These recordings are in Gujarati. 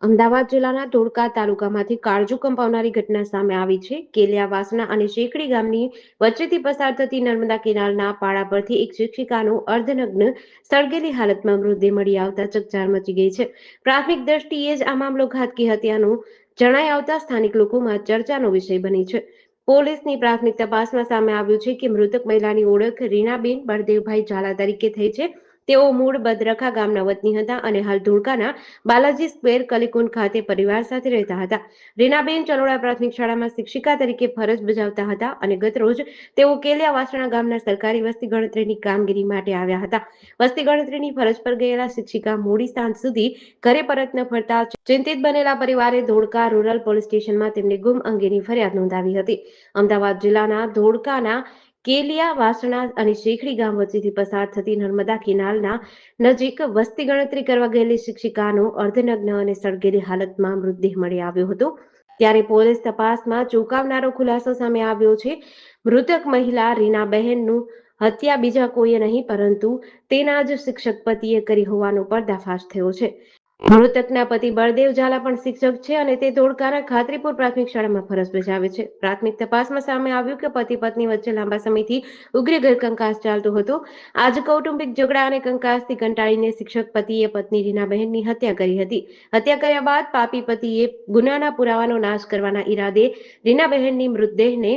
અમદાવાદ જિલ્લાના ધોળકા તાલુકામાંથી કાળજુ કંપાવનારી ઘટના સામે આવી છે. કેલિયા વાસણા અને શેખડી ગામની વચ્ચેથી પસાર થતી નર્મદા કેનાલના પાળા પરથી એક શિક્ષિકાનું અર્ધનગ્ન સળગેલી હાલતમાં મૃતદેહ મળી આવતા ચકચાર મચી ગઈ છે. પ્રાથમિક દ્રષ્ટિએ જ આ મામલો ઘાતકી હત્યાનું જણાઈ આવતા સ્થાનિક લોકોમાં ચર્ચાનો વિષય બની છે. પોલીસની પ્રાથમિક તપાસમાં સામે આવ્યું છે કે મૃતક મહિલાની ઓળખ રીનાબેન બળદેવભાઈ ઝાલા તરીકે થઈ છે. તેઓ મૂળ બદરખા ગામના વતની હતા અને હાલ ધોળકાના બાલાજી સ્ક્વેર કલીકુંડ ખાતે પરિવાર સાથે રહેતા હતા. રીનાબેન ચલોડા પ્રાથમિક શાળામાં શિક્ષિકા તરીકે ફરજ બજાવતા હતા અને ગતરોજ તેઓ કેલિયા વાસણા ગામના સરકારી વસ્તી ગણતરીની કામગીરી માટે આવ્યા હતા. વસ્તી ગણતરીની ફરજ પર ગયેલા શિક્ષિકા મોડી સાંજ સુધી ઘરે પરત ન ફરતા ચિંતિત બનેલા પરિવારે ધોળકા રૂરલ પોલીસ સ્ટેશનમાં તેમની ગુમ અંગેની ફરિયાદ નોંધાવી હતી. અમદાવાદ જિલ્લાના ધોળકાના કેલિયા વાસણા અને શેખડી ગામ વચ્ચેથી પસાર થતી નર્મદા કેનાલના નજીક વસ્તી ગણતરી કરવા ગયેલી શિક્ષિકાનો અર્ધનગ્ન અને સળગેલી હાલતમાં મૃતદેહ મળી આવ્યો હતો. ત્યારે પોલીસ તપાસમાં ચોંકાવનારો ખુલાસો સામે આવ્યો છે. મૃતક મહિલા રીનાબહેનનું હત્યા બીજા કોઈએ નહીં પરંતુ તેના જ શિક્ષક પતિએ કરી હોવાનો પર્દાફાશ થયો છે. મૃતકના પતિ બળદેવ ઝાલા પણ શિક્ષક છે અને તે ધોળકાના ખાતરીપુર પ્રાથમિક શાળામાં ફરજ બજાવે છે. પ્રાથમિક તપાસમાં સામે આવ્યું કે પતિ પત્ની વચ્ચે લાંબા સમયથી ઉગ્ર ઘરકંકાસ ચાલતો હતો. આજ કૌટુંબિક ઝઘડા અને કંકાસથી કંટાળીને શિક્ષક પતિએ પત્ની રીનાબહેનની હત્યા કરી હતી. હત્યા કર્યા બાદ પાપી પતિએ ગુનાના પુરાવાનો નાશ કરવાના ઈરાદે રીનાબહેનની મૃતદેહને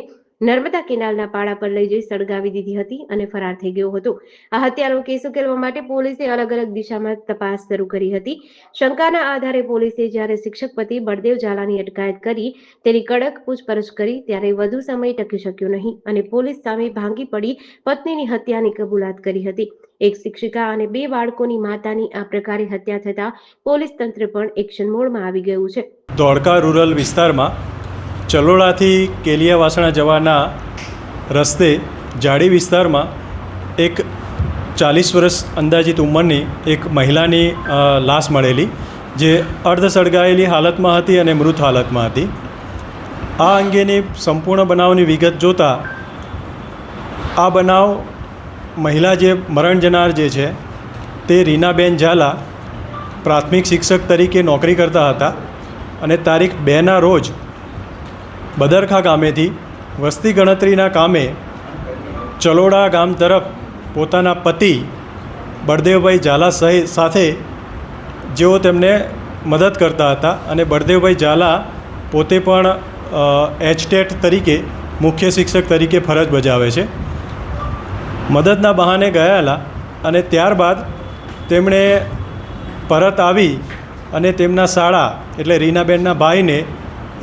નર્મદા કેનાલના પાળા પર લઈ જઈ સળગાવી દીધી હતી અને ફરાર થઈ ગયો હતો. આ હત્યાનો કેસ ઉકેલવા માટે પોલીસે અલગ અલગ દિશામાં તપાસ શરૂ કરી હતી. શંકાના આધારે પોલીસે જ્યારે શિક્ષક પતિ બળદેવ ઝાલાની અટકાયત કરી તેની કડક પૂછપરછ કરી ત્યારે વધુ સમય ટકી શક્યો નહીં અને પોલીસ સામે ભાંગી પડી પત્નીની હત્યાની કબૂલાત કરી હતી. એક શિક્ષિકા અને 2 બાળકોની માતાની આ પ્રકારે હત્યા થતા પોલીસ તંત્ર પણ એક્શન મોડમાં આવી ગયું છે. ધોળકા રૂરલ વિસ્તારમાં ચલોડાથી કેલિયા વાસણા જવાના રસ્તે જાડી વિસ્તારમાં એક 40 વર્ષ અંદાજિત ઉંમરની એક મહિલાની લાશ મળેલી, જે અર્ધ સળગાયેલી હાલતમાં હતી અને મૃત હાલતમાં હતી. આ અંગેની સંપૂર્ણ બનાવની વિગત જોતાં આ બનાવ મહિલા જે મરણ જનાર જે છે તે રીનાબેન ઝાલા પ્રાથમિક શિક્ષક તરીકે નોકરી કરતા હતા અને તારીખ 2ના રોજ બદરખા ગામેથી વસ્તી ગણતરીના કામે ચલોડા ગામ તરફ પોતાના પતિ બળદેવભાઈ ઝાલા સાથે જેઓ તેમને મદદ કરતા હતા અને બળદેવભાઈ ઝાલા પોતે પણ એચટેટ તરીકે મુખ્ય શિક્ષક તરીકે ફરજ બજાવે છે. મદદના બહાને ગયેલા અને ત્યારબાદ તેમણે પરત આવી અને તેમના શાળા એટલે રીનાબેનના ભાઈને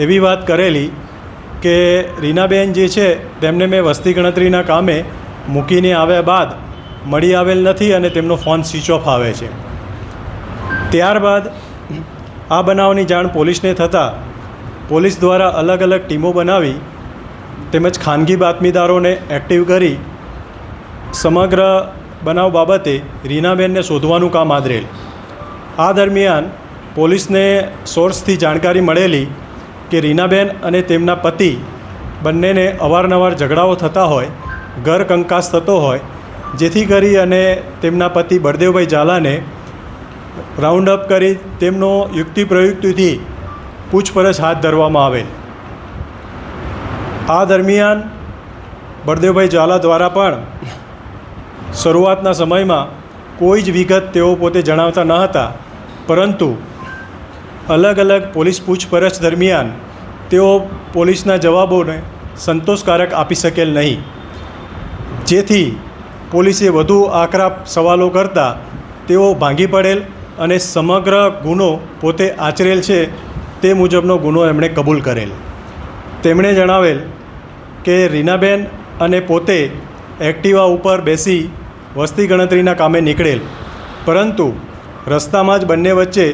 એવી વાત કરેલી કે રીનાબેન જે છે તેમને મેં વસ્તી ગણતરીના કામે મૂકીને આવ્યા બાદ મળી આવેલ નથી અને તેમનો ફોન સ્વિચ ઓફ આવે છે. ત્યારબાદ આ બનાવની જાણ પોલીસને થતાં પોલીસ દ્વારા અલગ અલગ ટીમો બનાવી તેમજ ખાનગી બાતમીદારોને એક્ટિવ કરી સમગ્ર બનાવ બાબતે રીનાબેનને શોધવાનું કામ આદરેલ. આ દરમિયાન પોલીસને સોર્સથી જાણકારી મળેલી કે રીનાબેન અને તેમના પતિ બંનેને અવારનવાર ઝઘડાઓ થતા હોય, ઘર કંકાસ થતો હોય, જેથી કરી અને તેમના પતિ બળદેવભાઈ ઝાલાને રાઉન્ડ અપ કરી તેમનો યુક્તિ પ્રયુક્તિથી પૂછપરછ હાથ ધરવામાં આવેલ. આ દરમિયાન બળદેવભાઈ ઝાલા દ્વારા પણ શરૂઆતના સમયમાં કોઈ જ વિગત તેઓ પોતે જણાવતા ન હતા, પરંતુ અલગ અલગ પોલીસ પૂછપરછ દરમિયાન તેઓ પોલીસના જવાબોને સંતોષકારક આપી શકેલ નહીં, જેથી પોલીસે વધુ આકરા સવાલો કરતાં તેઓ ભાંગી પડેલ અને સમગ્ર ગુનો પોતે આચરેલ છે તે મુજબનો ગુનો એમણે કબૂલ કરેલ. તેમણે જણાવેલ કે રીનાબેન અને પોતે એક્ટિવા ઉપર બેસી વસ્તી ગણતરીના કામે નીકળેલ, પરંતુ રસ્તામાં જ બંને વચ્ચે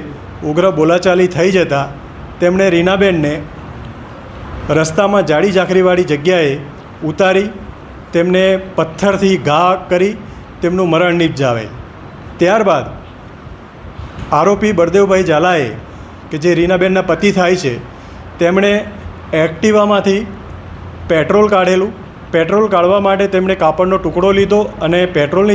ઉગ્ર બોલાચાલી થઈ જતાં તેમણે રીનાબેનને રસ્તામાં જાડી ઝાંખરીવાળી જગ્યાએ ઉતારી તેમને પથ્થરથી ઘા કરી તેમનું મરણ નિપજાવેલ. ત્યારબાદ આરોપી બળદેવભાઈ ઝાલાએ કે જે રીનાબેનના પતિ થાય છે તેમણે એક્ટિવામાંથી પેટ્રોલ કાઢેલું. પેટ્રોલ કાઢવા માટે તેમણે કાપડનો ટુકડો લીધો અને પેટ્રોલની